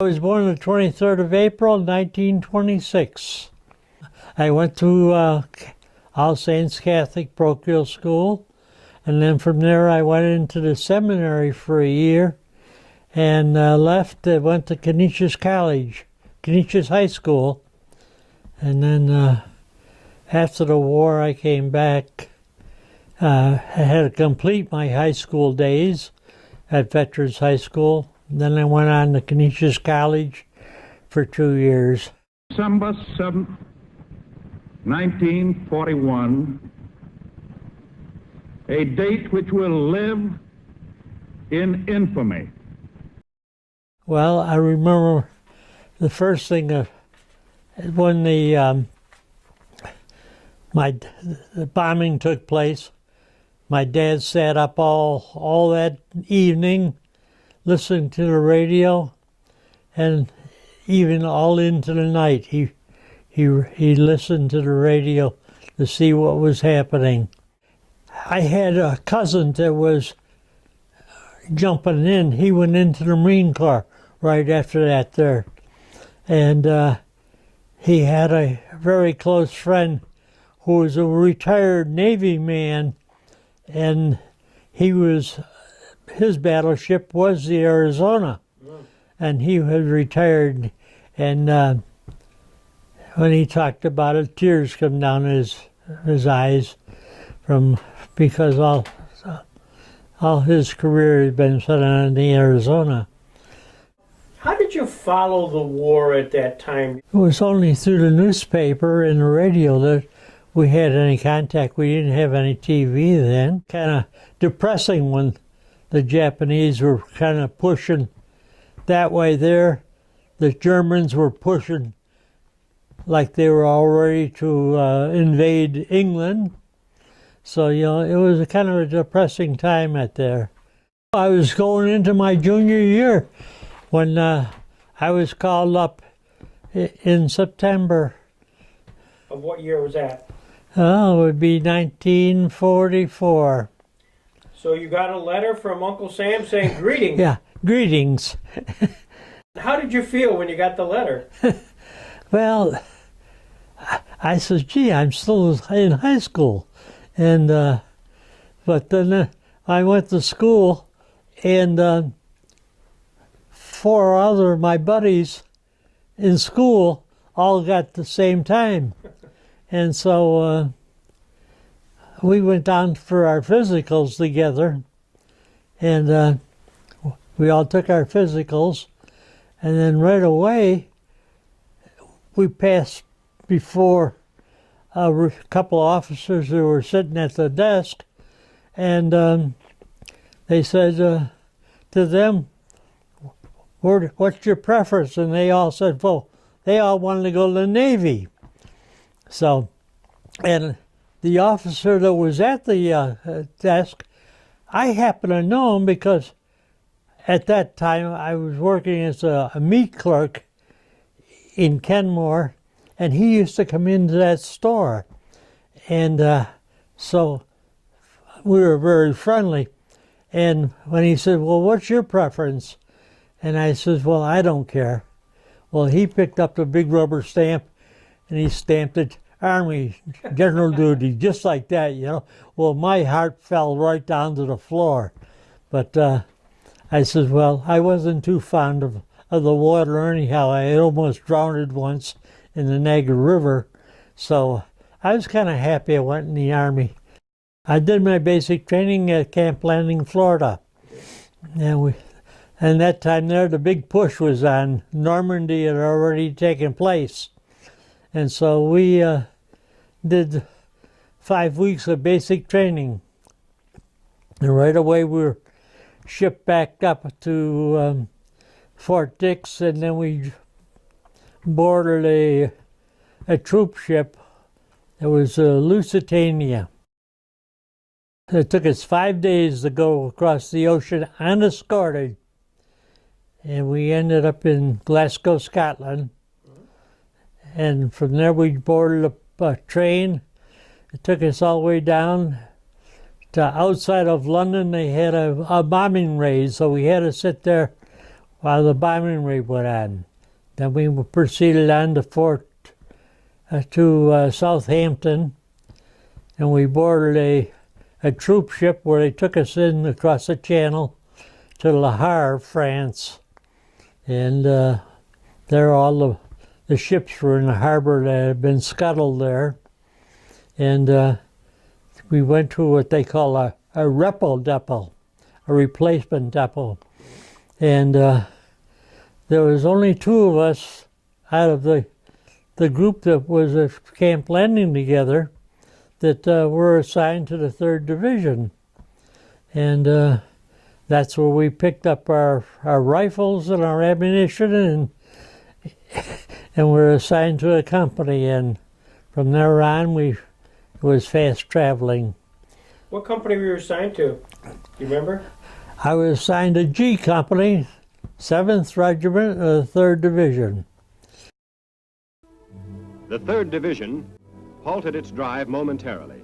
I was born the 23rd of April, 1926. I went to All Saints Catholic Parochial School, and then from there I went into the seminary for a year and left, went to Canisius College, Canisius High School, and then after the war I came back. I had to complete my high school days at Veterans High School. Then I went on to Canisius College for 2 years. December 7th, 1941, a date which will live in infamy. Well, I remember the first thing when the bombing took place. My dad sat up all that evening listening to the radio, and even all into the night he listened to the radio to see what was happening. I had a cousin that was jumping in. He went into the Marine Corps right after that there. And he had a very close friend who was a retired Navy man, and his battleship was the Arizona, and he was retired. And when he talked about it, tears come down his eyes because all his career has been spent on the Arizona. How did you follow the war at that time? It was only through the newspaper and the radio that we had any contact. We didn't have any TV then. Kind of depressing when the Japanese were kind of pushing that way there. The Germans were pushing like they were all ready to invade England. So, it was a kind of a depressing time out there. I was going into my junior year when I was called up in September. Of what year was that? Oh, it would be 1944. So you got a letter from Uncle Sam saying greetings. Yeah, greetings. How did you feel when you got the letter? Well, I said, gee, I'm still in high school. And but then I went to school, and 4 other of my buddies in school all got the same time. And so we went down for our physicals together, and we all took our physicals, and then right away we passed before a couple of officers who were sitting at the desk, and they said to them, what's your preference? And they all said, well, they all wanted to go to the Navy. So, and the officer that was at the desk, I happen to know him because at that time I was working as a meat clerk in Kenmore, and he used to come into that store. And so we were very friendly. And when he said, well, what's your preference? And I said, well, I don't care. Well, he picked up the big rubber stamp and he stamped it, Army, General Duty, just like that, Well, my heart fell right down to the floor. But I said, well, I wasn't too fond of the water anyhow. I had almost drowned once in the Niagara River. So I was kind of happy I went in the Army. I did my basic training at Camp Landing, Florida. And that time there, the big push was on. Normandy had already taken place. And so we did 5 weeks of basic training. And right away we were shipped back up to Fort Dix, and then we boarded a troop ship. It was Lusitania. It took us 5 days to go across the ocean unescorted. And we ended up in Glasgow, Scotland. And from there we boarded a train. It took us all the way down to outside of London. They had a bombing raid, so we had to sit there while the bombing raid went on. Then we proceeded on to Southampton, and we boarded a troop ship where they took us in across the channel to Le Havre, France. And there all the ships were in the harbor that had been scuttled there. And we went to what they call a repo depot, a replacement depot. And there was only 2 of us out of the group that was at Camp Landing together that were assigned to the 3rd Division. And that's where we picked up our rifles and our ammunition and were assigned to a company. And from there on, it was fast traveling. What company were you assigned to? Do you remember? I was assigned to G Company, 7th Regiment of the 3rd Division. The 3rd Division halted its drive momentarily.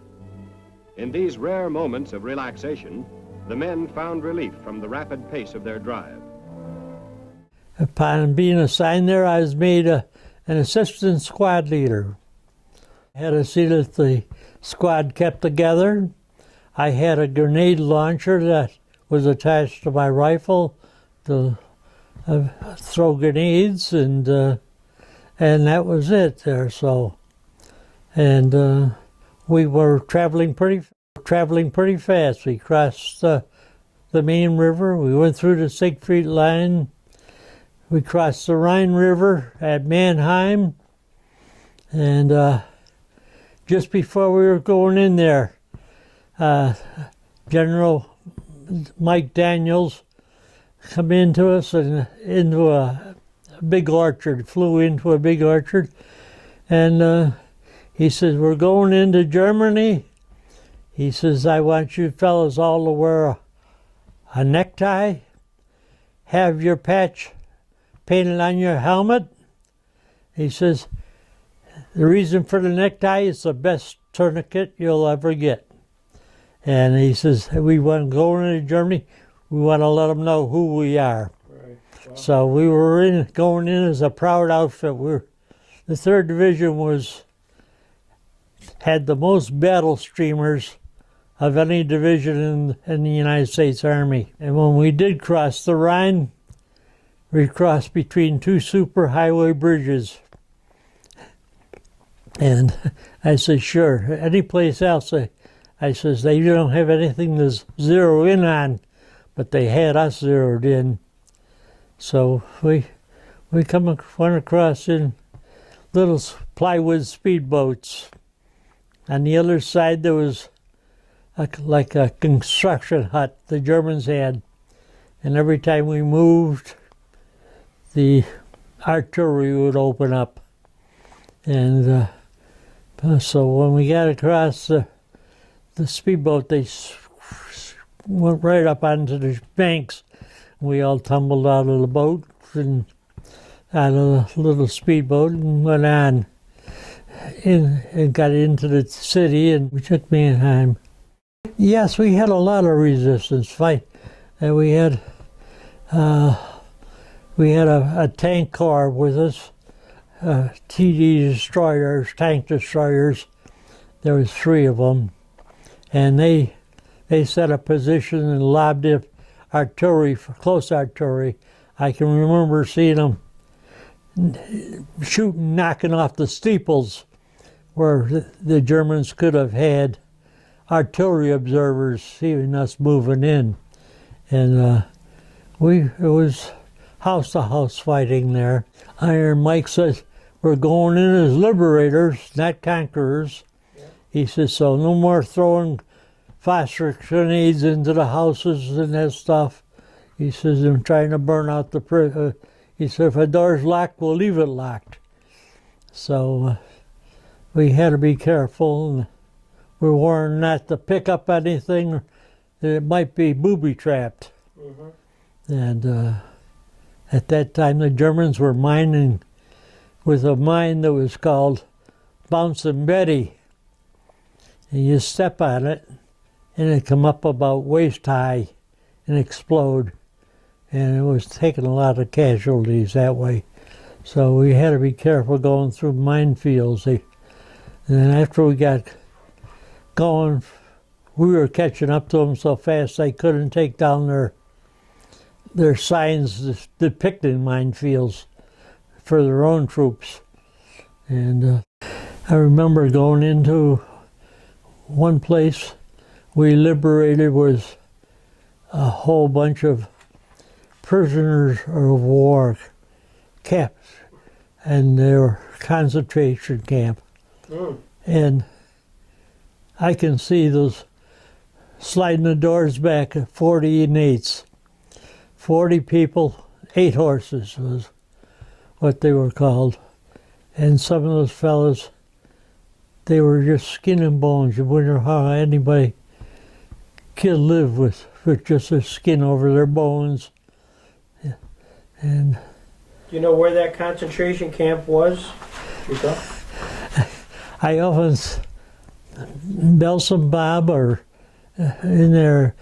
In these rare moments of relaxation, the men found relief from the rapid pace of their drive. Upon being assigned there, I was made an assistant squad leader. I had to see that the squad kept together. I had a grenade launcher that was attached to my rifle to throw grenades, and that was it there. So, and we were traveling pretty fast. We crossed the Main River. We went through the Siegfried Line. We crossed the Rhine River at Mannheim, and just before we were going in there, General Mike Daniels come into us and into a big orchard, flew into a big orchard, and he says, "We're going into Germany." He says, "I want you fellas all to wear a necktie, have your patch painted on your helmet." He says, "The reason for the necktie is the best tourniquet you'll ever get." And he says, "We want to go into Germany. We want to let them know who we are." Right. Wow. So we were going in as a proud outfit. The 3rd Division had the most battle streamers of any division in the United States Army. And when we did cross the Rhine, we crossed between 2 superhighway bridges. And I said, "Sure, any place else," I says, "they don't have anything to zero in on," but they had us zeroed in. So we went across in little plywood speedboats. On the other side, there was like a construction hut the Germans had. And every time we moved, the artillery would open up. And so when we got across the speedboat, they went right up onto the banks. We all tumbled out of the boat and out of the little speedboat and went on and got into the city, and we took Mannheim. Yes, we had a lot of resistance fight. And we had a tank car with us, TD destroyers, tank destroyers. There was 3 of them, and they set a position and lobbed it artillery, close artillery. I can remember seeing them shooting, knocking off the steeples where the Germans could have had artillery observers seeing us moving in. And it was house-to-house fighting there. Iron Mike says, "We're going in as liberators, not conquerors." Yeah. He says, "So no more throwing phosphorus grenades into the houses and that stuff." He says, "I'm trying to burn out the he said, "If a door's locked, we'll leave it locked." So we had to be careful, and we warned not to pick up anything that it might be booby-trapped. Mm-hmm. And at that time, the Germans were mining with a mine that was called Bouncing Betty. And you step on it, and it come up about waist high and explode. and it was taking a lot of casualties that way. So we had to be careful going through minefields. And then after we got going, we were catching up to them so fast they couldn't take down their signs depicting minefields for their own troops. And I remember going into one place we liberated was a whole bunch of prisoners of war kept, and they were concentration camp. And I can see those sliding the doors back at 40 and 8s. 40 people, 8 horses was what they were called. And some of those fellas, they were just skin and bones. You wonder how anybody could live with just their skin over their bones. And Do you know where that concentration camp was? I often Belson Bob or in there,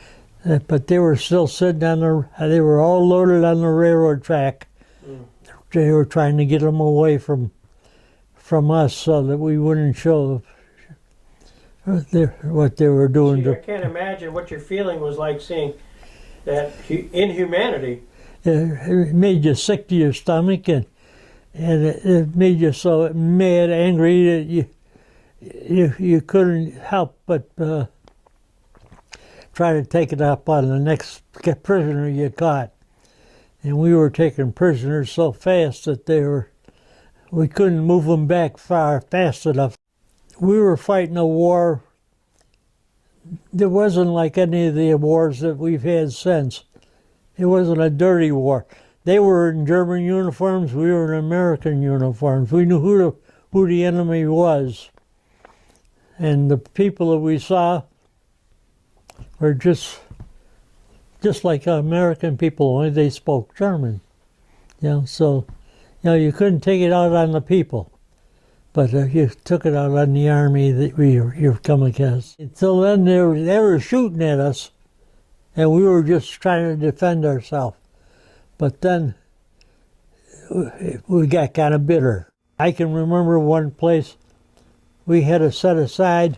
but they were still sitting they were all loaded on the railroad track. They were trying to get them away from us so that we wouldn't show what they were doing. See, I can't imagine what your feeling was like seeing that inhumanity. It made you sick to your stomach, and it made you so mad, angry that you couldn't help but try to take it up on the next prisoner you caught. And we were taking prisoners so fast that we couldn't move them back fast enough. We were fighting a war that wasn't like any of the wars that we've had since. It wasn't a dirty war. They were in German uniforms, we were in American uniforms. We knew who the enemy was. And the people that we saw were just like American people, only they spoke German. So you couldn't take it out on the people, but you took it out on the army that you've come against. Until then, they were shooting at us, and we were just trying to defend ourselves. But then we got kind of bitter. I can remember one place we had to set aside.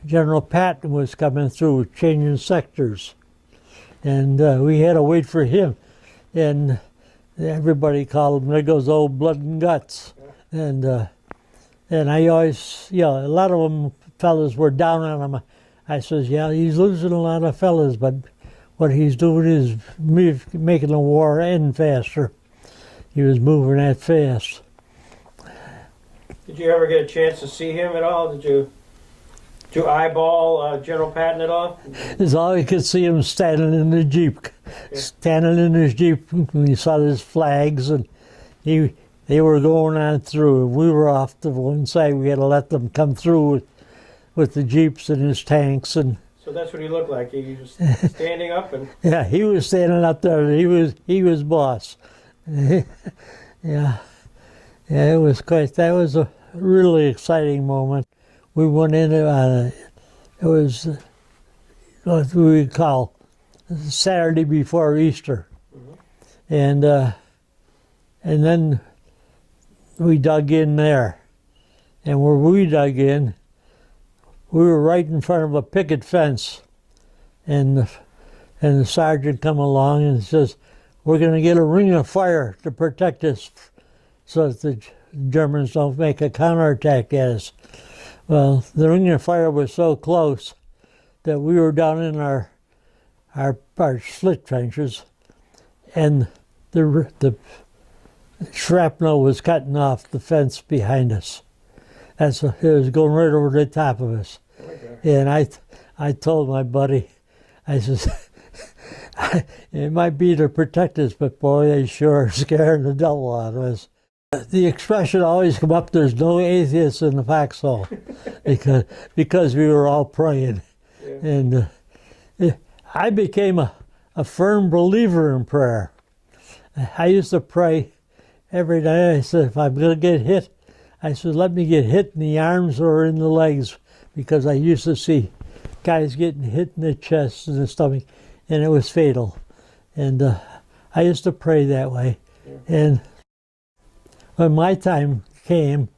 General Patton was coming through, changing sectors, and we had to wait for him. And everybody called him, there goes old blood and guts. And I always, a lot of them fellas were down on him. I says, yeah, he's losing a lot of fellas, but what he's doing is making the war end faster. He was moving that fast. Did you ever get a chance to see him at all? Did you eyeball General Patton at all? It's all you could see him standing in the Jeep. Yeah. Standing in his Jeep, and you saw his flags, and they were going on through. We were off to one side. We had to let them come through with the Jeeps and his tanks. And so that's what he looked like. He was standing up and. Yeah, he was standing up there. He was boss. Yeah, it was quite. That was a really exciting moment. We went in it was what we would call Saturday before Easter, and then we dug in there, and where we dug in, we were right in front of a picket fence, and the sergeant come along and says, "We're going to get a ring of fire to protect us, so that the Germans don't make a counterattack at us." Well, the ring of fire was so close that we were down in our slit trenches, and the shrapnel was cutting off the fence behind us. It was going right over the top of us. Okay. And I told my buddy, I says, it might be to protect us, but boy, they sure are scaring the devil out of us. The expression always come up, there's no atheists in the foxhole, because we were all praying. Yeah. And I became a firm believer in prayer. I used to pray every day. I said, if I'm going to get hit, I said, let me get hit in the arms or in the legs, because I used to see guys getting hit in the chest and the stomach, and it was fatal. And I used to pray that way. And when my time came,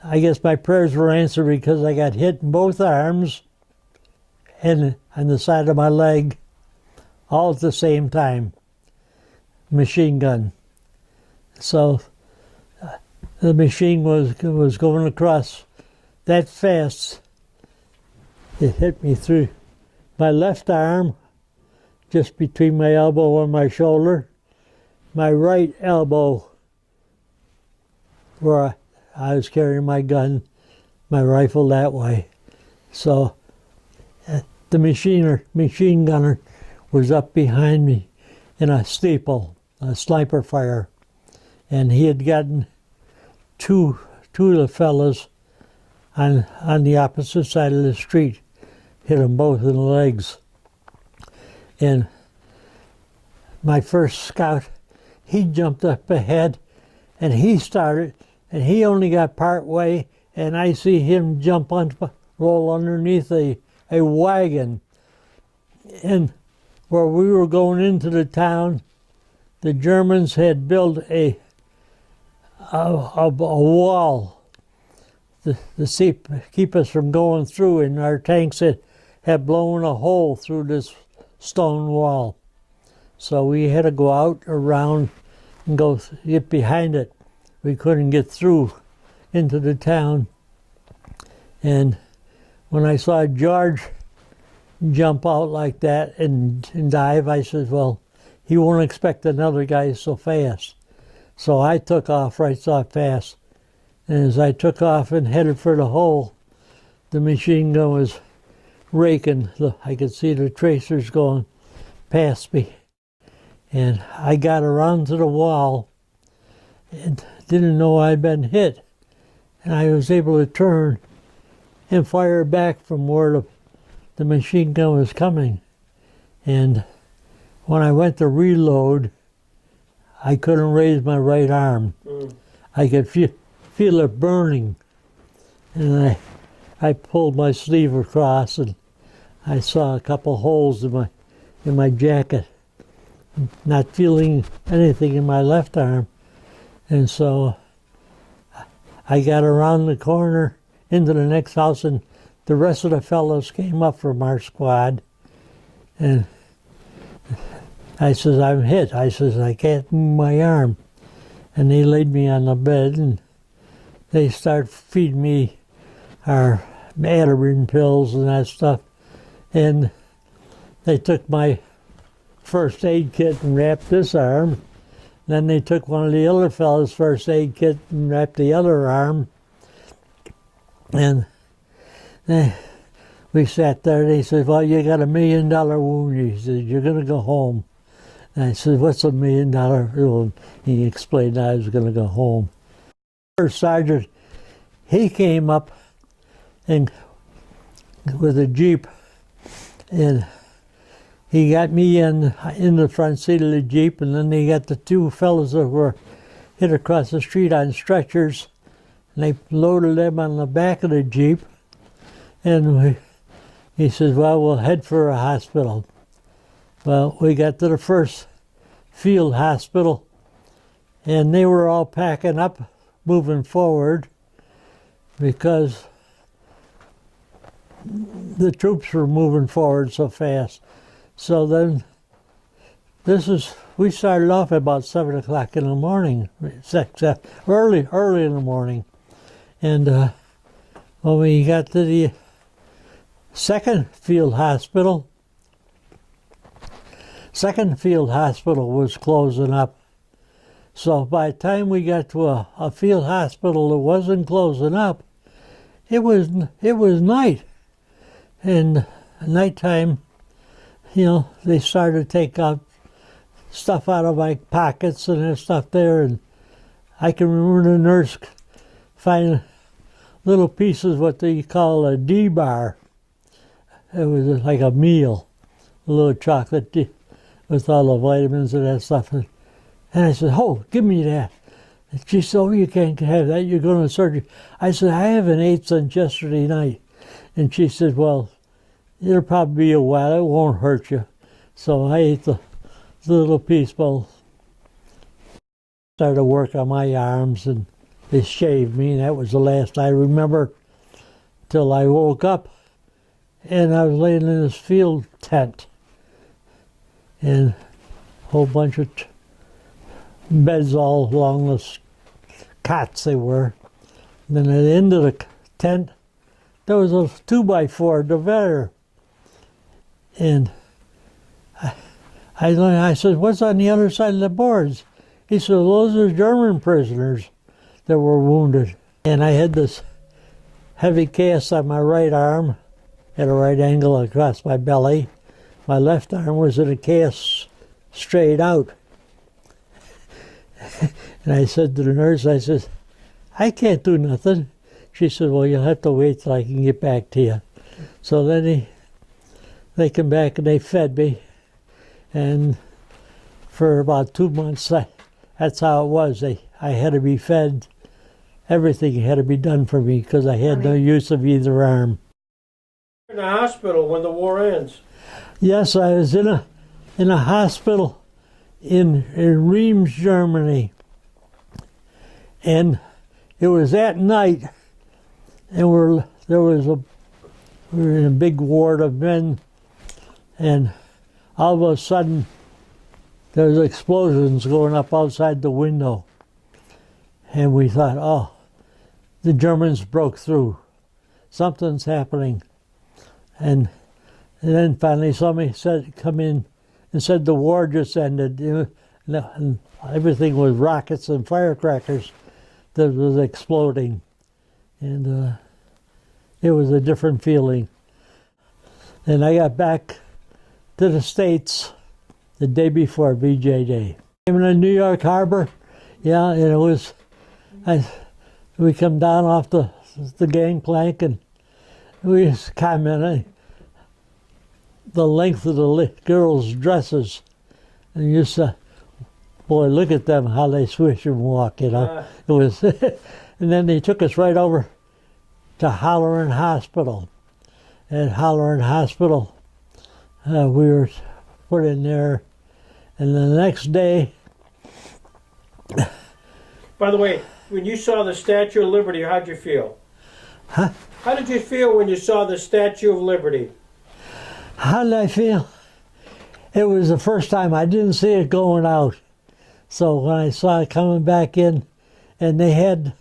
I guess my prayers were answered because I got hit in both arms and on the side of my leg all at the same time. Machine gun. So the machine was going across that fast. It hit me through my left arm, just between my elbow and my shoulder, my right elbow, where I was carrying my gun, my rifle that way. So the machine gunner was up behind me in a steeple, a sniper fire, and he had gotten two of the fellas on the opposite side of the street, hit them both in the legs. And my first scout, he jumped up ahead, and he started, and he only got part way, and I see him roll underneath a wagon. And where we were going into the town, the Germans had built a wall to keep us from going through, and our tanks had blown a hole through this stone wall. So we had to go out around and get behind it. We couldn't get through into the town. And when I saw George jump out like that and dive, I said, well, he won't expect another guy so fast. So I took off right so fast. And as I took off and headed for the hole, the machine gun was raking. I could see the tracers going past me. And I got around to the wall and didn't know I'd been hit. And I was able to turn and fire back from where the machine gun was coming. And when I went to reload, I couldn't raise my right arm. I could feel it burning. And I pulled my sleeve across, and I saw a couple holes in my jacket, not feeling anything in my left arm. And so I got around the corner into the next house, and the rest of the fellows came up from our squad. And I says, I'm hit. I says, I can't move my arm. And they laid me on the bed, and they started feeding me our aspirin pills and that stuff. And they took my first aid kit and wrapped this arm. Then they took one of the other fellows' first aid kit and wrapped the other arm. And we sat there. They said, well, you got $1 million wound. He said, you're going to go home. And I said, what's $1 million wound? He explained I was going to go home. First sergeant, he came up and with a Jeep, and he got me in the front seat of the Jeep, and then they got the two fellows that were hit across the street on stretchers, and they loaded them on the back of the Jeep. And he says, well, we'll head for a hospital. Well, we got to the first field hospital, and they were all packing up, moving forward, because the troops were moving forward so fast. So then we started off at about 7 o'clock in the morning, early in the morning. And when we got to the second field hospital was closing up. So by the time we got to a field hospital that wasn't closing up, it was night. And nighttime, they started to take out stuff out of my pockets and there's stuff there. And I can remember the nurse finding little pieces, what they call a D-bar. It was like a meal, a little chocolate with all the vitamins and that stuff. And I said, oh, give me that. And she said, oh, you can't have that. You're going to surgery. I said, I haven't ate since yesterday night. And she said, well, it'll probably be a while. It won't hurt you. So I ate the little people started work on my arms, and they shaved me, and that was the last I remember till I woke up, and I was laying in this field tent, and a whole bunch of beds all along the cots they were. And then at the end of the tent, there was a 2x4 divider. And I said, what's on the other side of the boards? He said, those are German prisoners that were wounded. And I had this heavy cast on my right arm at a right angle across my belly. My left arm was in a cast straight out. And I said to the nurse, I said, I can't do nothing. She said, well, you'll have to wait till I can get back to you. So then they came back and they fed me. And for about 2 months, that's how it was. I had to be fed. Everything had to be done for me because I had no use of either arm. In the hospital when the war ends. Yes, I was in a hospital in Reims, Germany. And it was at night, and we were in a big ward of men, and all of a sudden there was explosions going up outside the window. And we thought, oh, the Germans broke through. Something's happening. And then finally somebody come in and said the war just ended. And everything was rockets and firecrackers that was exploding. And it was a different feeling. And I got back to the States the day before VJ Day. I'm in the New York Harbor, yeah, and it was, we come down off the gangplank, and we was commenting the length of the girls' dresses. And you said, boy, look at them, how they swish and walk, you know. It was, and then they took us right over to Holleran Hospital. At Holleran Hospital, we were put in there, and the next day... By the way, when you saw the Statue of Liberty, how'd you feel? Huh? How did you feel when you saw the Statue of Liberty? How did I feel? It was the first time I didn't see it going out. So when I saw it coming back in, and they had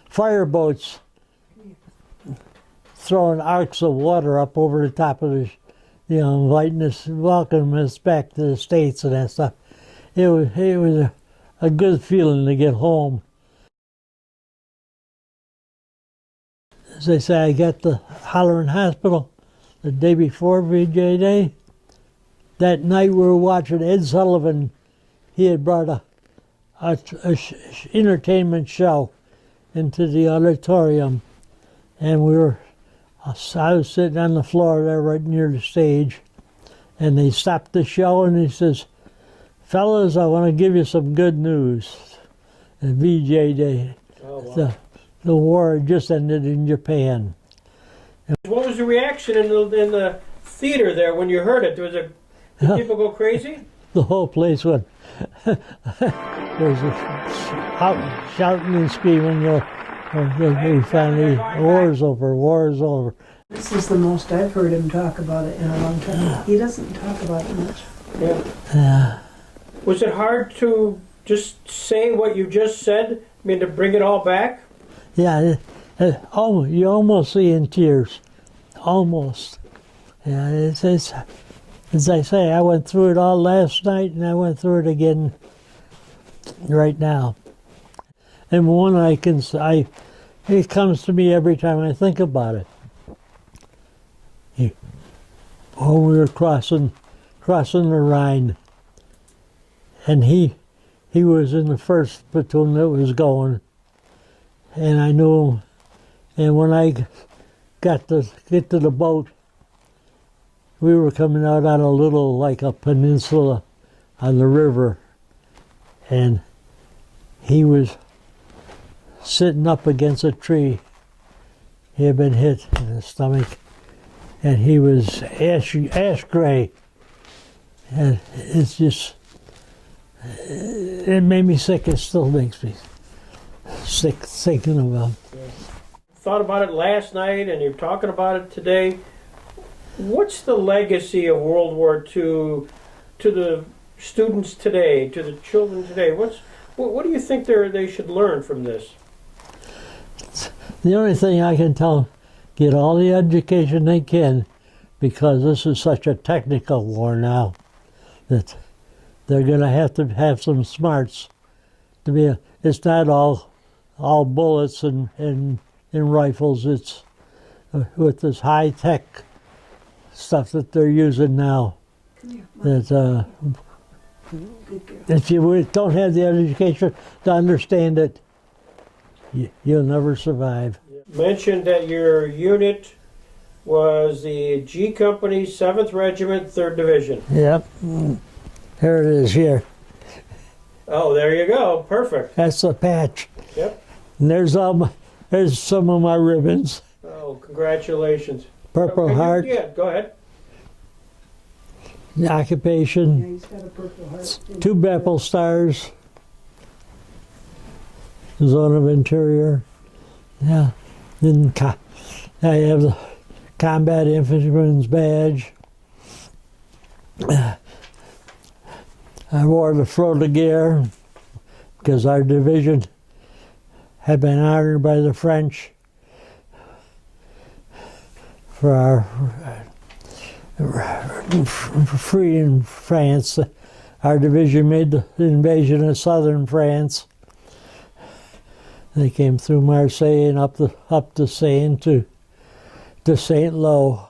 fireboats throwing arcs of water up over the top of the, inviting us, welcoming us back to the States and that stuff. It was a good feeling to get home. As I say, I got to Holleran Hospital the day before VJ Day. That night we were watching Ed Sullivan. He had brought a entertainment show into the auditorium, and I was sitting on the floor there right near the stage, and they stopped the show, and he says, fellas, I want to give you some good news. And VJ Day, Oh, wow. the war had just ended in Japan. What was the reaction in the theater there when you heard it? Did people go crazy? The whole place went, there was shouting and screaming, we finally, war's over. This is the most I've heard him talk about it in a long time. He doesn't talk about it much. Yeah. Was it hard to just say what you just said? I mean, to bring it all back? Yeah, you almost see in tears. Almost. Yeah, it's, as I say, I went through it all last night, and I went through it again right now. And one it comes to me every time I think about it. We were crossing the Rhine, and he was in the first platoon that was going, and I knew him. And when I get to the boat, we were coming out on a little, like a peninsula on the river, and he was sitting up against a tree. He had been hit in the stomach, and he was ash gray. And it's just, it made me sick. It still makes me sick thinking about it. Thought about it last night, and you're talking about it today. What's the legacy of World War II to the students today, to the children today? What do you think they should learn from this? The only thing I can tell them, get all the education they can, because this is such a technical war now that they're going to have some smarts to be. It's not all bullets and rifles. It's with this high tech stuff that they're using now. That if you don't have the education to understand it, you'll never survive. Mentioned that your unit was the G Company, 7th Regiment, 3rd Division. Yep. Here it is here. Oh, there you go. Perfect. That's the patch. Yep. And there's some of my ribbons. Oh, congratulations. Purple Heart, Yeah, go ahead. occupation, Yeah, he's got a Purple Heart. 2 Battle Stars, Zone of Interior. Yeah. Then I have the Combat Infantryman's Badge. I wore the Croix de Guerre because our division had been honored by the French for our freeing France. Our division made the invasion of southern France. They came through Marseille and up the Seine to Saint-Lô.